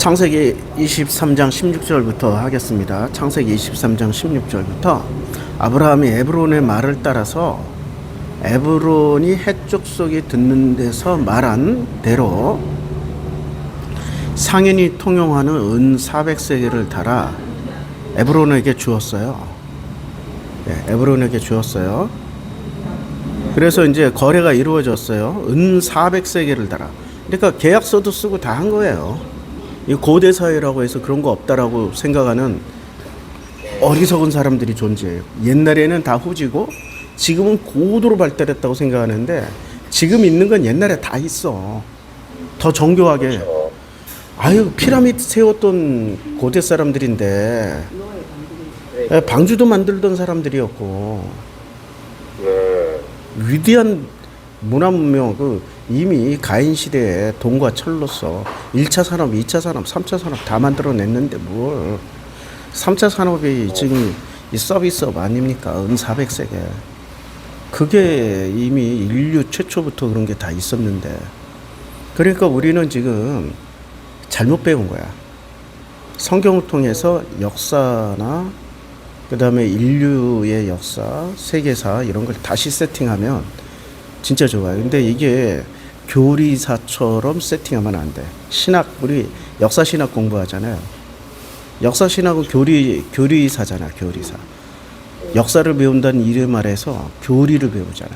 창세기 23장 16절부터 하겠습니다. 창세기 23장 16절부터 아브라함이 에브론의 말을 따라서 에브론이 헷족속이 듣는 데서 말한 대로 상인이 통용하는 은 400세겔을 달아 에브론에게 주었어요. 에브론에게 주었어요. 그래서 이제 거래가 이루어졌어요. 은 400세겔을 달아. 그러니까 계약서도 쓰고 다 한 거예요. 이 고대 사회라고 해서 그런 거 없다라고 생각하는 어리석은 사람들이 존재해요. 옛날에는 다 후지고 지금은 고도로 발달했다고 생각하는데 지금 있는 건 옛날에 다 있어. 더 정교하게. 아유, 피라미드 세웠던 고대 사람들인데 방주도 만들던 사람들이었고 위대한 문화 문명, 이미 가인 시대에 돈과 철로서 1차 산업, 2차 산업, 3차 산업 다 만들어냈는데 뭘 3차 산업이 지금 이 서비스업 아닙니까? 은 400세계. 그게 이미 인류 최초부터 그런 게 다 있었는데, 그러니까 우리는 지금 잘못 배운 거야. 성경을 통해서 역사나 그 다음에 인류의 역사, 세계사 이런 걸 다시 세팅하면 진짜 좋아요. 근데 이게 교리사처럼 세팅하면 안 돼. 신학, 우리 역사신학 공부하잖아요. 역사신학은 교리사잖아, 교리사. 역사를 배운다는 이름 아래서 교리를 배우잖아.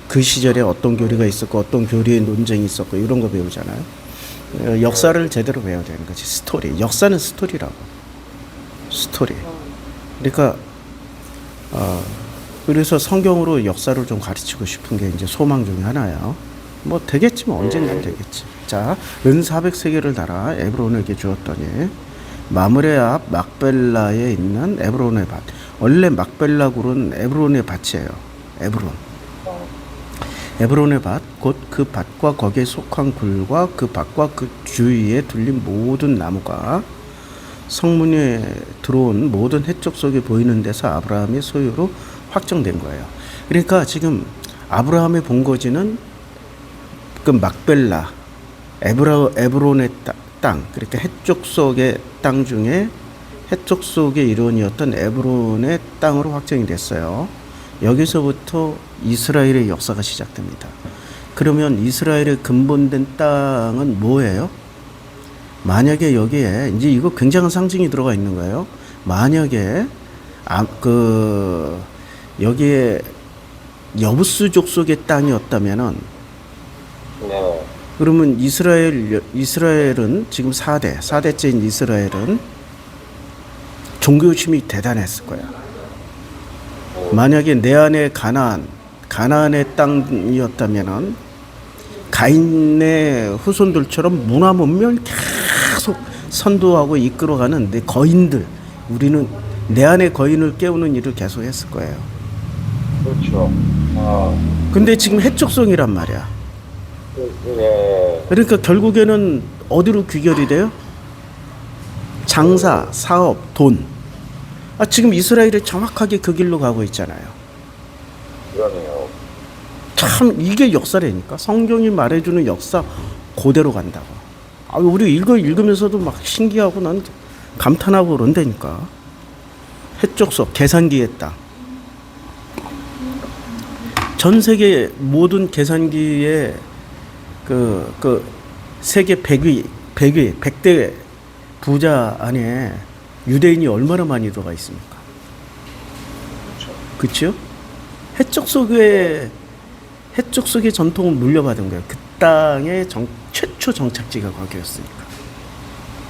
그 시절에 어떤 교리가 있었고, 어떤 교리의 논쟁이 있었고, 이런 거 배우잖아요. 역사를 제대로 배워야 되는 거지, 스토리. 역사는 스토리라고. 스토리. 그러니까, 그래서 성경으로 역사를 좀 가르치고 싶은 게 이제 소망 중에 하나예요. 뭐 되겠지, 뭐 언젠간 되겠지. 자, 은 400세겔을 달아 에브론에게 주었더니 마므레 앞 막벨라에 있는 에브론의 밭. 원래 막벨라 굴은 에브론의 밭이에요. 에브론의 밭, 곧 그 밭과 거기에 속한 굴과 그 밭과 그 주위에 둘린 모든 나무가 성문에 들어온 모든 헷족 속에 보이는 데서 아브라함의 소유로 확정된 거예요. 그러니까 지금 아브라함의 본거지는 그 막벨라, 에브론의 땅, 그러니까 헷족 속의 땅 중에 헷족 속의 일원이었던 에브론의 땅으로 확정이 됐어요. 여기서부터 이스라엘의 역사가 시작됩니다. 그러면 이스라엘의 근본된 땅은 뭐예요? 만약에 여기에 이제 이거 굉장한 상징이 들어가 있는 거예요. 만약에 여기에 여부스 족속의 땅이었다면은 그러면 이스라엘은 지금 4대째인 이스라엘은 종교심이 대단했을 거야. 만약에 내 안에 가나안의 땅이었다면은 가인의 후손들처럼 문화 문명을 계속 선도하고 이끌어가는 내 거인들, 우리는 내 안에 거인을 깨우는 일을 계속 했을 거예요. 그렇죠. 근데 지금 헷족성이란 말이야. 네. 그러니까 결국에는 어디로 귀결이 돼요? 장사, 사업, 돈. 지금 이스라엘이 정확하게 그 길로 가고 있잖아요. 그러네요. 참 이게 역사라니까. 성경이 말해주는 역사 그대로 간다고. 우리 읽으면서도 막 신기하고 난 감탄하고 그런다니까. 헷족속, 계산기의 땅. 전 세계 모든 계산기의 그 세계 100대 부자 안에 유대인이 얼마나 많이 들어가 있습니까? 그렇죠? 헷족 속의 전통을 물려받은 거예요. 그 땅의 최초 정착지가 거기였으니까.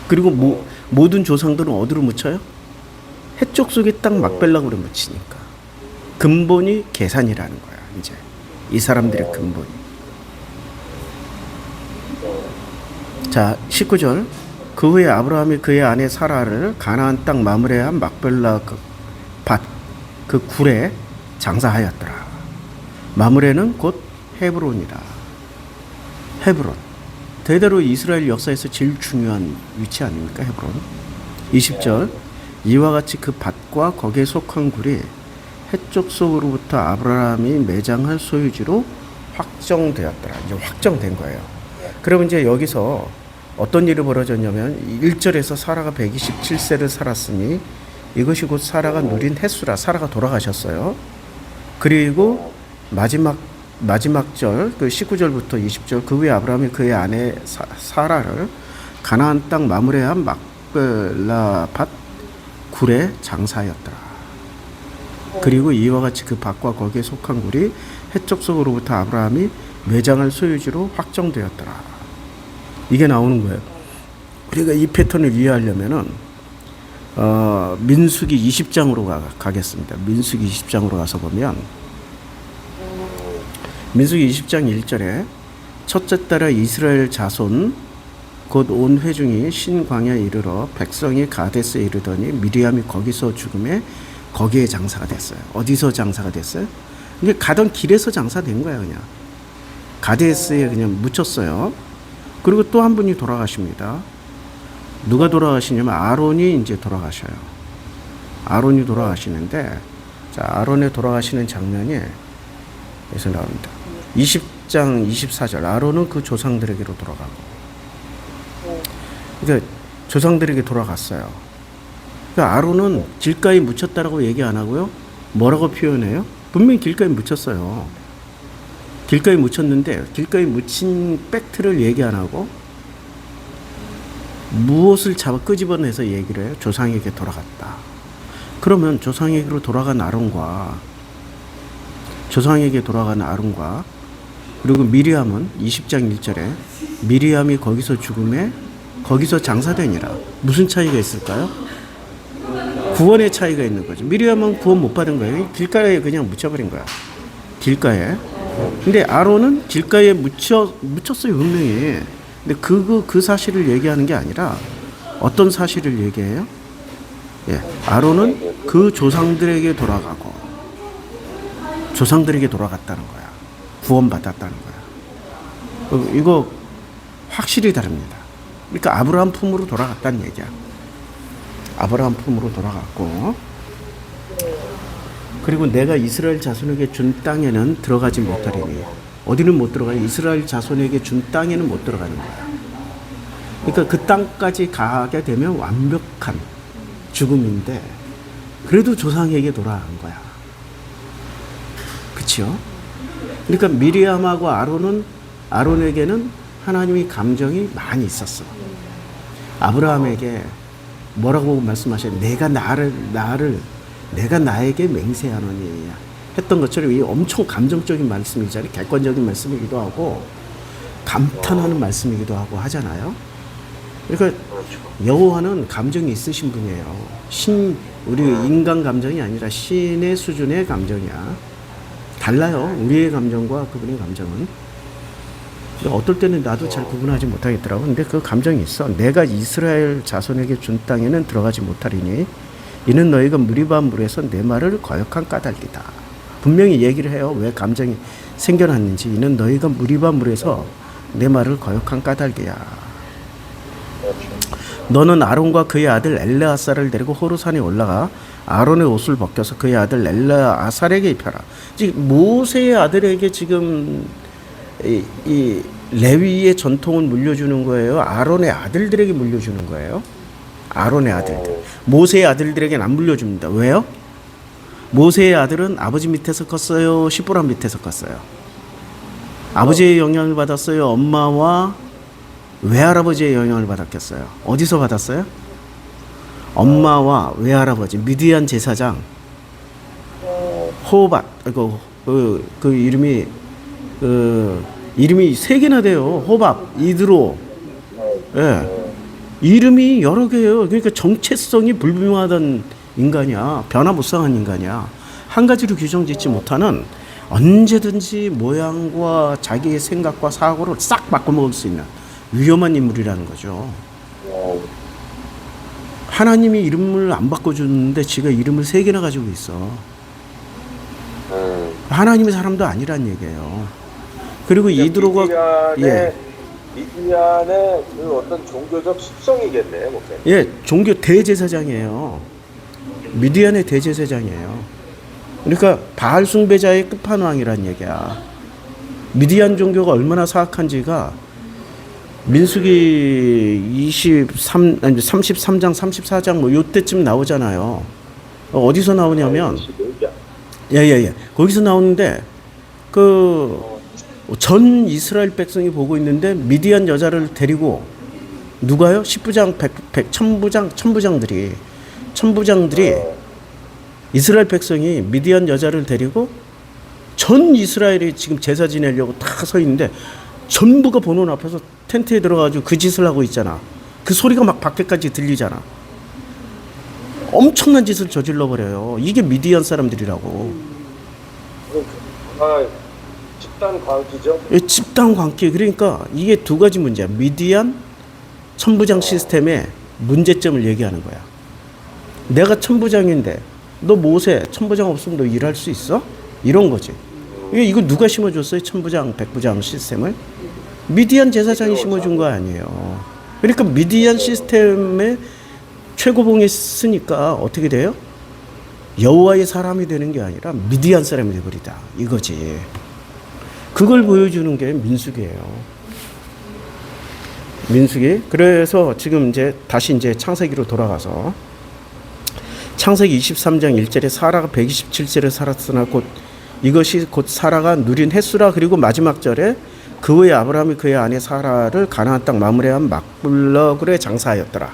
그리고 모든 조상들은 어디로 묻혀요? 헷족 속의 땅 막벨락으로 묻히니까. 근본이 계산이라는 거야. 이제 이 사람들의 근본이. 자, 19절. 그 후에 아브라함이 그의 아내 사라를 가나안 땅 마므레한 막벨라 그 굴에 장사하였더라. 마므레는 곧 헤브론이라. 헤브론. 대대로 이스라엘 역사에서 제일 중요한 위치 아닙니까? 헤브론. 20절. 이와 같이 그 밭과 거기에 속한 굴이 헷족 속으로부터 아브라함이 매장한 소유지로 확정되었더라. 이제 확정된 거예요. 그러면 이제 여기서 어떤 일이 벌어졌냐면 1절에서 사라가 127세를 살았으니 이것이 곧 사라가 누린 횟수라. 사라가 돌아가셨어요. 그리고 마지막 절, 그 19절부터 20절, 그 후에 아브라함이 그의 아내 사라를 가나안 땅 마므레한 막벨라밭 굴에 장사하였더라. 그리고 이와 같이 그 밭과 거기에 속한 굴이 해적 속으로부터 아브라함이 매장할 소유지로 확정되었더라. 이게 나오는 거예요. 우리가 이 패턴을 이해하려면은 민수기 20장으로 가겠습니다. 민수기 20장으로 가서 보면 민수기 20장 1절에 첫째 달에 이스라엘 자손 곧 온 회중이 신광야에 이르러 백성이 가데스에 이르더니 미리암이 거기서 죽음에 거기에 장사가 됐어요. 어디서 장사가 됐어요? 이게 가던 길에서 장사된 거야. 그냥 가데스에 그냥 묻혔어요. 그리고 또 한 분이 돌아가십니다. 누가 돌아가시냐면 아론이 이제 돌아가셔요. 아론이 돌아가시는데, 자, 아론의 돌아가시는 장면이 여기서 나옵니다. 20장 24절. 아론은 그 조상들에게로 돌아가고. 그러니까 조상들에게 돌아갔어요. 그러니까 아론은 길가에 묻혔다라고 얘기 안 하고요. 뭐라고 표현해요? 분명히 길가에 묻혔어요. 길가에 묻혔는데 길가에 묻힌 팩트를 얘기 안 하고 무엇을 잡아 끄집어내서 얘기를 해요? 조상에게 돌아갔다. 그러면 조상에게로 돌아간 아론과 그리고 미리암은 20장 1절에 미리암이 거기서 죽음에 거기서 장사되니라. 무슨 차이가 있을까요? 구원의 차이가 있는 거죠. 미리암은 구원 못 받은 거예요. 길가에 그냥 묻혀버린 거야. 길가에. 근데 아론은 길가에 묻혔어요, 분명히. 근데 그 사실을 얘기하는 게 아니라 어떤 사실을 얘기해요? 예, 아론은 그 조상들에게 돌아가고 조상들에게 돌아갔다는 거야. 구원받았다는 거야. 이거 확실히 다릅니다. 그러니까 아브라함 품으로 돌아갔다는 얘기야. 아브라함 품으로 돌아갔고, 그리고 내가 이스라엘 자손에게 준 땅에는 들어가지 못하리니. 어디는 못 들어가요? 이스라엘 자손에게 준 땅에는 못 들어가는 거야. 그러니까 그 땅까지 가게 되면 완벽한 죽음인데 그래도 조상에게 돌아간 거야. 그렇죠? 그러니까 미리암하고 아론에게는 하나님이 감정이 많이 있었어. 아브라함에게 뭐라고 말씀하셔요? 내가 나에게 맹세하노니 했던 것처럼 이 엄청 감정적인 말씀이잖아요. 객관적인 말씀이기도 하고 감탄하는 말씀이기도 하고 하잖아요. 그러니까 여호와는 감정이 있으신 분이에요. 우리 인간 감정이 아니라 신의 수준의 감정이야. 달라요. 우리의 감정과 그분의 감정은. 어떨 때는 나도 잘 구분하지 못하겠더라고. 근데 그 감정이 있어. 내가 이스라엘 자손에게 준 땅에는 들어가지 못하리니 이는 너희가 무리바 물에서 내 말을 거역한 까닭이다. 분명히 얘기를 해요. 왜 감정이 생겨났는지. 이는 너희가 무리바 물에서 내 말을 거역한 까닭이야. 너는 아론과 그의 아들 엘레아살을 데리고 호르산에 올라가 아론의 옷을 벗겨서 그의 아들 엘레아살에게 입혀라. 지금 모세의 아들에게 지금 이 레위의 전통을 물려주는 거예요? 아론의 아들들에게 물려주는 거예요? 아론의 아들들. 모세의 아들들에게는 안 물려줍니다. 왜요? 모세의 아들은 아버지 밑에서 컸어요? 시부라 밑에서 컸어요? 아버지의 영향을 받았어요? 엄마와 외할아버지의 영향을 받았겠어요? 어디서 받았어요? 엄마와 외할아버지, 미디안 제사장 호밧. 이름이 세 개나 돼요. 호밥, 이드로. 예. 이름이 여러 개예요. 그러니까 정체성이 불분명하던 인간이야. 변화무쌍한 인간이야. 한 가지로 규정짓지 못하는 언제든지 모양과 자기의 생각과 사고를 싹 바꿔먹을 수 있는 위험한 인물이라는 거죠. 하나님이 이름을 안 바꿔주는데 지가 이름을 세 개나 가지고 있어. 하나님의 사람도 아니란 얘기예요. 그리고 이드로가 미디안의 그 어떤 종교적 습성이겠네요, 목사님. 예, 종교 대제사장이에요. 미디안의 대제사장이에요. 그러니까 바알 숭배자의 끝판왕이란 얘기야. 미디안 종교가 얼마나 사악한지가 민수기 33장, 34장 뭐 요때쯤 나오잖아요. 어디서 나오냐면 21장. 예. 거기서 나오는데 그 전 이스라엘 백성이 보고 있는데 미디안 여자를 데리고 누가요? 10부장, 1000부장들이 이스라엘 백성이 미디안 여자를 데리고 전 이스라엘이 지금 제사 지내려고 다 서 있는데 전부가 보는 앞에서 텐트에 들어가지고 그 짓을 하고 있잖아. 그 소리가 막 밖에까지 들리잖아. 엄청난 짓을 저질러 버려요. 이게 미디안 사람들이라고. 집단 광기죠. 집단 광기. 그러니까 이게 두 가지 문제야. 미디안 천부장 시스템의 문제점을 얘기하는 거야. 내가 천부장인데 너 모세 천부장 없으면 너 일할 수 있어? 이런 거지. 이거 누가 심어줬어요? 천부장, 백부장 시스템을? 미디안 제사장이 심어준 거 아니에요. 그러니까 미디안 시스템의 최고봉에 쓰니까 어떻게 돼요? 여호와의 사람이 되는 게 아니라 미디안 사람이 되버리다. 이거지. 그걸 보여주는 게 민수기예요. 민수기. 그래서 지금 이제 다시 이제 창세기로 돌아가서 창세기 23장 1절에 사라가 127세를 살았으나 이것이 곧 사라가 누린 횟수라. 그리고 마지막 절에 그 후에 아브라함이 그의 아내 사라를 가나안 땅 마므레한 막블러그에 장사하였더라.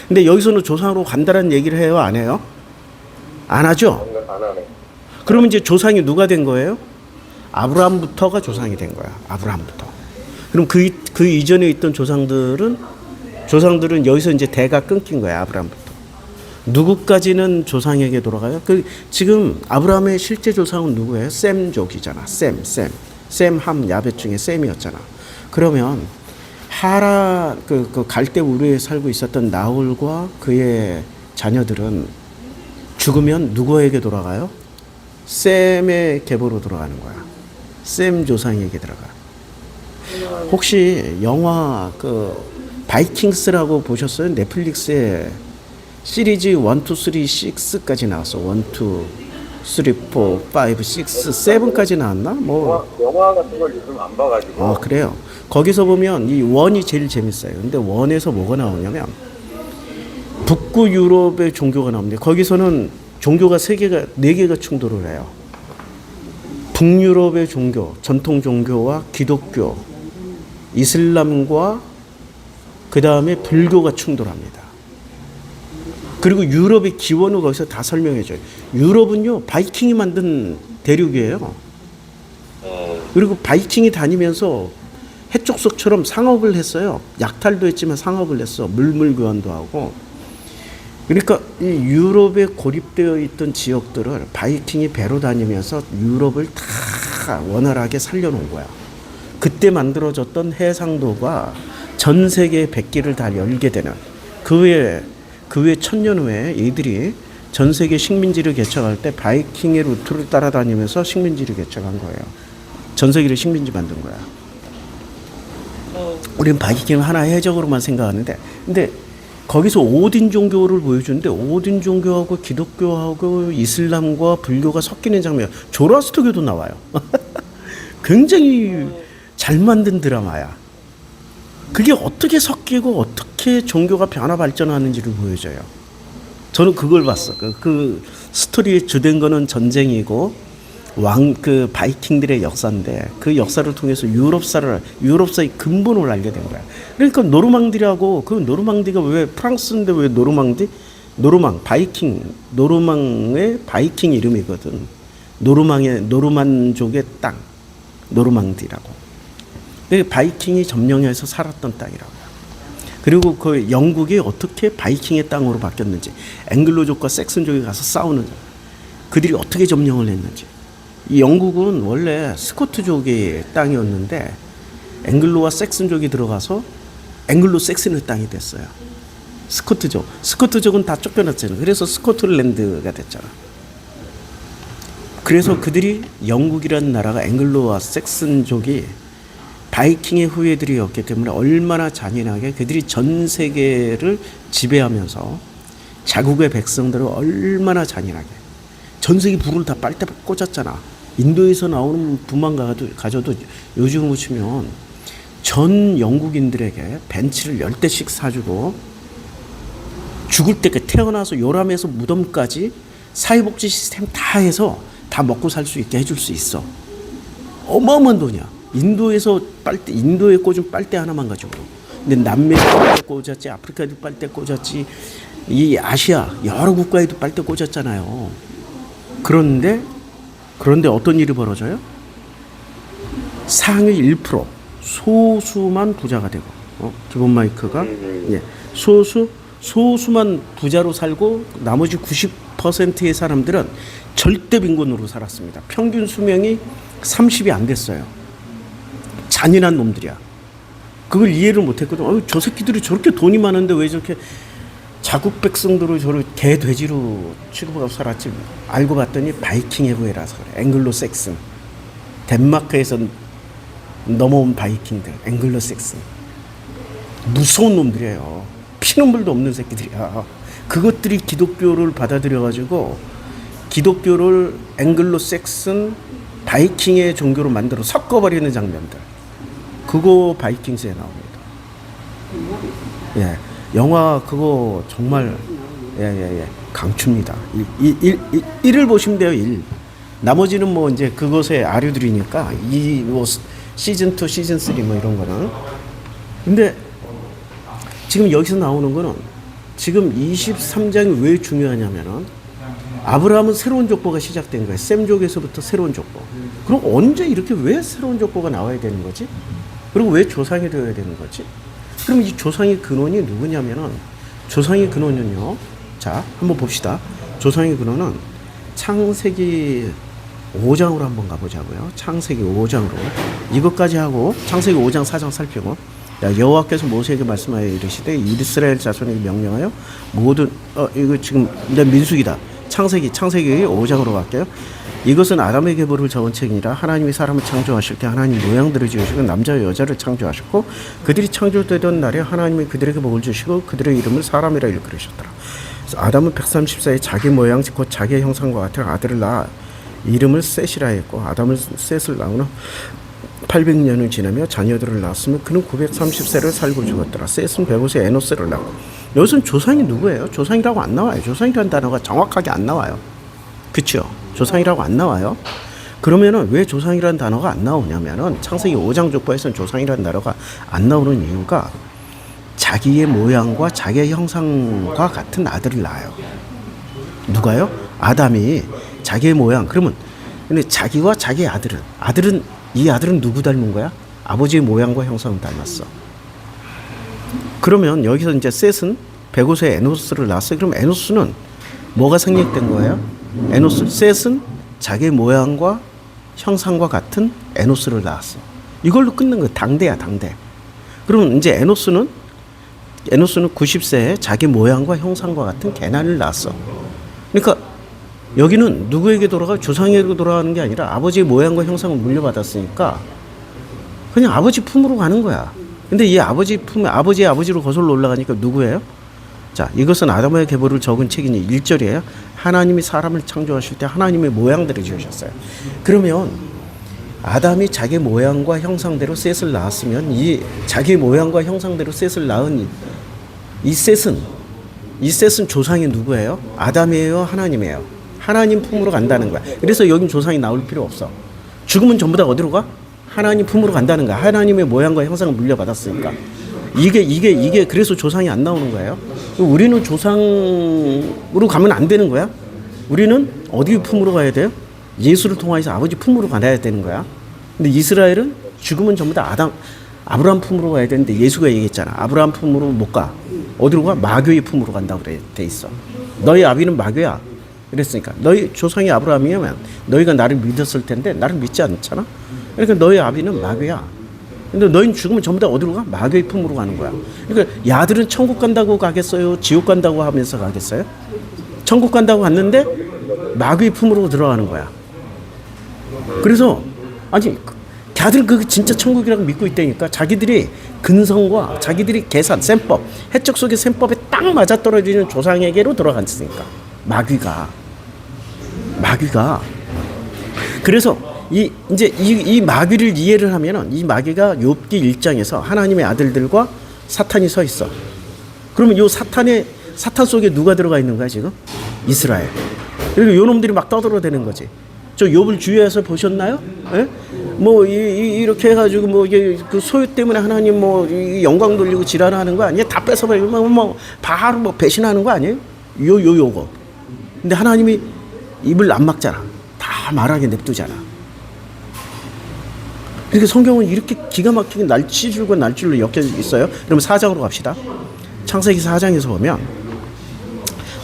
근데 여기서는 조상으로 간다는 얘기를 해요, 안 해요? 안 하죠? 안 하네. 그러면 이제 조상이 누가 된 거예요? 아브라함부터가 조상이 된 거야. 아브라함부터. 그럼 그 이전에 있던 조상들은 여기서 이제 대가 끊긴 거야. 아브라함부터. 누구까지는 조상에게 돌아가요? 지금 아브라함의 실제 조상은 누구예요? 셈족이잖아. 셈, 함, 야벳 중에 셈이었잖아. 그러면 하라 그 갈대 우르에 살고 있었던 나홀과 그의 자녀들은 죽으면 누구에게 돌아가요? 셈의 계보로 돌아가는 거야. 셈 조상에게 들어가. 혹시 영화 바이킹스라고 보셨어요? 넷플릭스에 시리즈 1, 2, 3, 6까지 나왔어. 1, 2, 3, 4, 5, 6, 7까지 나왔나? 영화 같은 걸 요즘 안 봐가지고. 그래요. 거기서 보면 이 원이 제일 재밌어요. 근데 원에서 뭐가 나오냐면 북구 유럽의 종교가 나오는데 거기서는 종교가 4개가 충돌을 해요. 북유럽의 종교, 전통 종교와 기독교, 이슬람과 그 다음에 불교가 충돌합니다. 그리고 유럽의 기원을 거기서 다 설명해줘요. 유럽은요, 바이킹이 만든 대륙이에요. 그리고 바이킹이 다니면서 해족속처럼 상업을 했어요. 약탈도 했지만 상업을 했어. 물물 교환도 하고. 그러니까 이 유럽에 고립되어 있던 지역들을 바이킹이 배로 다니면서 유럽을 다 원활하게 살려놓은 거야. 그때 만들어졌던 해상도가 전 세계의 백기를 다 열게 되는 그 후에 1000년 후에 이들이 전 세계 식민지를 개척할 때 바이킹의 루트를 따라다니면서 식민지를 개척한 거예요. 전 세계를 식민지 만든 거야. 우리는 바이킹을 하나의 해적으로만 생각하는데, 근데 거기서 오딘 종교를 보여주는데 오딘 종교하고 기독교하고 이슬람과 불교가 섞이는 장면, 조로아스터교도 나와요. 굉장히 잘 만든 드라마야. 그게 어떻게 섞이고 어떻게 종교가 변화 발전하는지를 보여줘요. 저는 그걸 봤어. 그 스토리의 주된 거는 전쟁이고 바이킹들의 역사인데 그 역사를 통해서 유럽사의 근본을 알게 된 거야. 그러니까 노르망디라고, 그 노르망디가 왜 프랑스인데 왜 노르망디? 노르망의 바이킹 이름이거든. 노르만족의 땅, 노르망디라고. 바이킹이 점령해서 살았던 땅이라고요. 그리고 그 영국이 어떻게 바이킹의 땅으로 바뀌었는지, 앵글로족과 섹슨족이 가서 싸우는, 그들이 어떻게 점령을 했는지. 이 영국은 원래 스코트족의 땅이었는데 앵글로와 섹슨족이 들어가서 앵글로 섹슨의 땅이 됐어요. 스코트족은 다 쫓겨났잖아요. 그래서 스코틀랜드가 됐잖아. 그래서 그들이, 영국이라는 나라가 앵글로와 섹슨족이 바이킹의 후예들이었기 때문에 얼마나 잔인하게 그들이 전 세계를 지배하면서 자국의 백성들을 얼마나 잔인하게 전 세계 불을 다 빨대 꽂았잖아. 인도에서 나오는 불만 가져도 요즘으로 치면 전 영국인들에게 벤츠를 10대씩 사주고 죽을 때까지 태어나서 요람에서 무덤까지 사회복지 시스템 다 해서 다 먹고 살 수 있게 해줄 수 있어. 어마어마한 돈이야. 인도에서 빨대, 인도에 꽂은 빨대 하나만 가지고. 근데 남미에도 빨대 꽂았지, 아프리카에도 빨대 꽂았지, 이 아시아 여러 국가에도 빨대 꽂았잖아요. 그런데 어떤 일이 벌어져요? 상위 1% 소수만 부자가 되고, 기본 마이크가 예, 소수만 부자로 살고 나머지 90%의 사람들은 절대 빈곤으로 살았습니다. 평균 수명이 30이 안 됐어요. 잔인한 놈들이야. 그걸 이해를 못했거든. 저 새끼들이 저렇게 돈이 많은데 왜 저렇게 자국 백성들을 저를 개 돼지로 취급하고 살았지. 알고 봤더니 바이킹 해부해라서 그래. 앵글로색슨. 덴마크에서 넘어온 바이킹들, 앵글로색슨. 무서운 놈들이에요. 피눈물도 없는 새끼들이야. 그것들이 기독교를 받아들여가지고 기독교를 앵글로색슨 바이킹의 종교로 만들어 섞어버리는 장면들. 그거 바이킹스에 나옵니다. 예, 영화 그거 정말 강추입니다. 1을 보시면 돼요. 1. 나머지는 뭐 이제 그것의 아류들이니까 뭐 시즌 2, 시즌 3 뭐 이런 거는. 근데 지금 여기서 나오는 거는 지금 23장이 왜 중요하냐면은 아브라함은 새로운 족보가 시작된 거예요. 셈족에서부터 새로운 족보. 그럼 언제 이렇게 왜 새로운 족보가 나와야 되는 거지? 그리고 왜 조상이 되어야 되는 거지? 그럼 이 조상의 근원이 누구냐면은 조상의 근원은요. 자, 한번 봅시다. 조상의 근원은 창세기 5장으로 한번 가보자고요. 창세기 5장으로. 이것까지 하고 창세기 5장 4장 살피고 여호와께서 모세에게 말씀하여 이르시되 이스라엘 자손에게 명령하여 모든 이거 지금 이제 민수기다. 창세기 5장으로 갈게요. 이것은 아담의 계보를 적은 책이니라. 하나님이 사람을 창조하실 때 하나님 모양들을 지으시고 남자와 여자를 창조하셨고 그들이 창조되던 날에 하나님이 그들에게 복을 주시고 그들의 이름을 사람이라 일컬으셨더라. 아담은 130세에 자기 모양 곧 자기의 형상과 같은 아들을 낳아 이름을 셋이라 했고 아담은 셋을 낳은 후 800년을 지나며 자녀들을 낳았으며 그는 930세를 살고 죽었더라. 셋은 105세 에노스를 낳고. 여기서는 조상이 누구예요? 조상이라고 안 나와요. 조상이라는 단어가 정확하게 안 나와요. 그렇죠? 조상이라고 안 나와요. 그러면은 왜 조상이라는 단어가 안 나오냐면은 창세기 5장 족보에서는 조상이라는 단어가 안 나오는 이유가 자기의 모양과 자기의 형상과 같은 아들을 낳아요. 누가요? 아담이 자기의 모양. 그러면 근데 자기와 자기의 아들은 이 아들은 누구 닮은 거야? 아버지의 모양과 형상을 닮았어. 그러면 여기서 이제 셋은 105세 에노스를 낳았어요. 그럼 에노스는 뭐가 생략된 거예요? 셋은 자기의 모양과 형상과 같은 에노스를 낳았어. 이걸로 끊는 거 당대야, 당대. 그러면 이제 에노스는 90세에 자기 모양과 형상과 같은 개난을 낳았어. 그러니까 여기는 누구에게 돌아가? 조상에게 돌아가는 게 아니라 아버지의 모양과 형상을 물려받았으니까 그냥 아버지 품으로 가는 거야. 근데 이 아버지 품에 아버지의 아버지로 거슬러 올라가니까 누구예요? 자, 이것은 아담의 계보를 적은 책이니 1절이에요. 하나님이 사람을 창조하실 때 하나님의 모양대로 지으셨어요. 그러면 아담이 자기 모양과 형상대로 셋을 낳았으면 이 자기 모양과 형상대로 셋을 낳은 이 셋은 조상이 누구예요? 아담이에요? 하나님이에요? 하나님 품으로 간다는 거야. 그래서 여긴 조상이 나올 필요 없어. 죽으면 전부 다 어디로 가? 하나님 품으로 간다는 거야. 하나님의 모양과 형상을 물려받았으니까. 이게 그래서 조상이 안 나오는 거예요. 우리는 조상으로 가면 안 되는 거야. 우리는 어디 품으로 가야 돼요? 예수를 통해서 아버지 품으로 가야 되는 거야. 근데 이스라엘은 죽으면 전부 다 아브라함 품으로 가야 되는데 예수가 얘기했잖아. 아브라함 품으로 못 가. 어디로 가? 마귀의 품으로 간다고 돼 있어. 너희 아비는 마귀야. 그랬으니까 너희 조상이 아브라함이면 너희가 나를 믿었을 텐데 나를 믿지 않잖아. 그러니까 너희 아비는 마귀야. 근데 너희는 죽으면 전부 다 어디로 가? 마귀의 품으로 가는 거야. 그러니까 야들은 천국 간다고 가겠어요? 지옥 간다고 하면서 가겠어요? 천국 간다고 갔는데 마귀의 품으로 들어가는 거야. 그래서 아니 걔들은 그 진짜 천국이라고 믿고 있다니까. 자기들이 근성과 자기들이 계산, 셈법, 해적 속의 셈법에 딱 맞아떨어지는 조상에게로 돌아갔으니까. 마귀가. 그래서 이 마귀를 이해를 하면은 이 마귀가 욥기 1장에서 하나님의 아들들과 사탄이 서 있어. 그러면 요 사탄 속에 누가 들어가 있는 거야 지금? 이스라엘. 그리고 요 놈들이 막 떠들어대는 거지. 저 욥을 주위에서 보셨나요? 예? 뭐 이렇게 해가지고 뭐 이게 그 소유 때문에 하나님 뭐 영광 돌리고 지랄하는 거 아니에요? 다 뺏어버리고 뭐 바로 뭐 배신하는 거 아니에요? 요거. 근데 하나님이 입을 안 막잖아. 다 말하게 냅두잖아. 그러니까 성경은 이렇게 기가 막히게 날치줄과 날줄로 엮여 있어요. 그러면 4장으로 갑시다. 창세기 4장에서 보면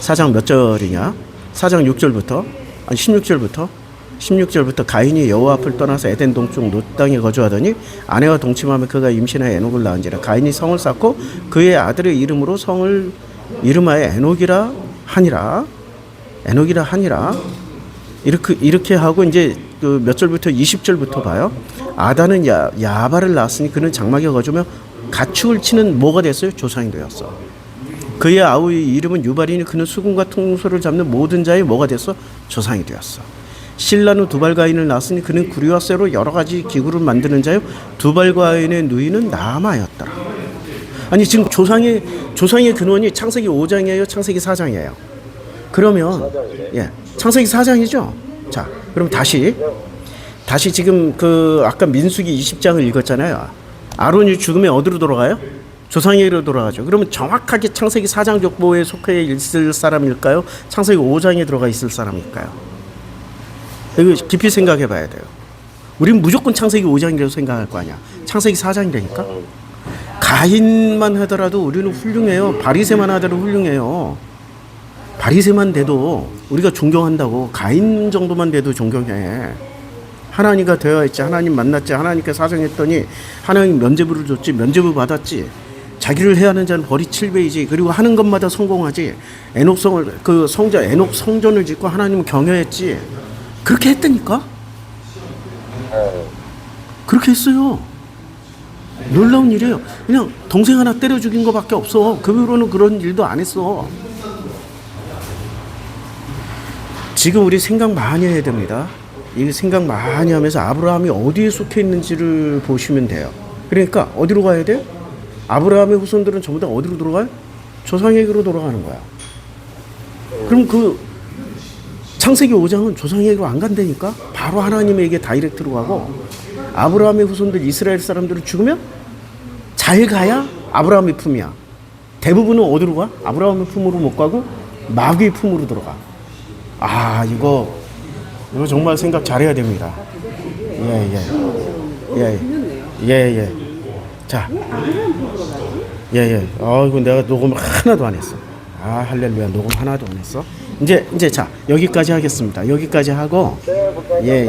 4장 몇 절이냐? 4장 6절부터 아니 16절부터 가인이 여호와 앞을 떠나서 에덴 동쪽 롯 땅에 거주하더니 아내와 동침하며 그가 임신하여 에녹을 낳은지라. 가인이 성을 쌓고 그의 아들의 이름으로 성을 이름하여 에녹이라 하니라. 이렇게 하고 이제 그 몇 절부터 20절부터 봐요. 아다는 야발을 낳았으니 그는 장막에 거주며 가축을 치는 뭐가 됐어요? 조상이 되었어. 그의 아우의 이름은 유발이니 그는 수금과 퉁소를 잡는 모든 자의 뭐가 됐어? 조상이 되었어. 신라는 두발가인을 낳았으니 그는 구리와 쇠로 여러 가지 기구를 만드는 자요 두발가인의 누이는 나아마였더라. 아니 지금 조상의 근원이 창세기 5장이에요, 창세기 4장이에요. 그러면 예, 창세기 4장이죠. 자, 그럼 다시 지금 그 아까 민수기 20장을 읽었잖아요. 아론이 죽으면 어디로 돌아가요? 조상에게로 돌아가죠. 그러면 정확하게 창세기 4장 족보에 속해 있을 사람일까요? 창세기 5장에 들어가 있을 사람일까요? 이거 깊이 생각해 봐야 돼요. 우리는 무조건 창세기 5장이라고 생각할 거 아니야. 창세기 4장이라니까. 가인만 하더라도 우리는 훌륭해요. 바리새만 하더라도 훌륭해요. 바리새만 돼도 우리가 존경한다고. 가인 정도만 돼도 존경해. 하나님과 대화했지, 하나님 만났지, 하나님께 사정했더니 하나님 면죄부를 줬지, 면죄부 받았지. 자기를 해하는 자는 벌이 7배이지. 그리고 하는 것마다 성공하지. 에녹 성전을 짓고 하나님을 경외했지. 그렇게 했다니까? 그렇게 했어요. 놀라운 일이에요. 그냥 동생 하나 때려 죽인 것밖에 없어. 그 후로는 그런 일도 안 했어. 지금 우리 생각 많이 해야 됩니다. 이 생각 많이 하면서 아브라함이 어디에 속해 있는지를 보시면 돼요. 그러니까 어디로 가야 돼? 아브라함의 후손들은 전부 다 어디로 돌아가요? 조상에게로 돌아가는 거야. 그럼 그 창세기 5장은 조상에게로 안 간다니까? 바로 하나님에게 다이렉트로 가고, 아브라함의 후손들 이스라엘 사람들을 죽으면 잘 가야 아브라함의 품이야. 대부분은 어디로 가? 아브라함의 품으로 못 가고 마귀의 품으로 들어가. 아, 이거 정말 생각 잘해야 됩니다. 예. 자, 이거 내가 녹음을 하나도 안 했어. 아, 할렐루야, 녹음 하나도 안 했어. 이제 자, 여기까지 하겠습니다. 여기까지 하고, 예.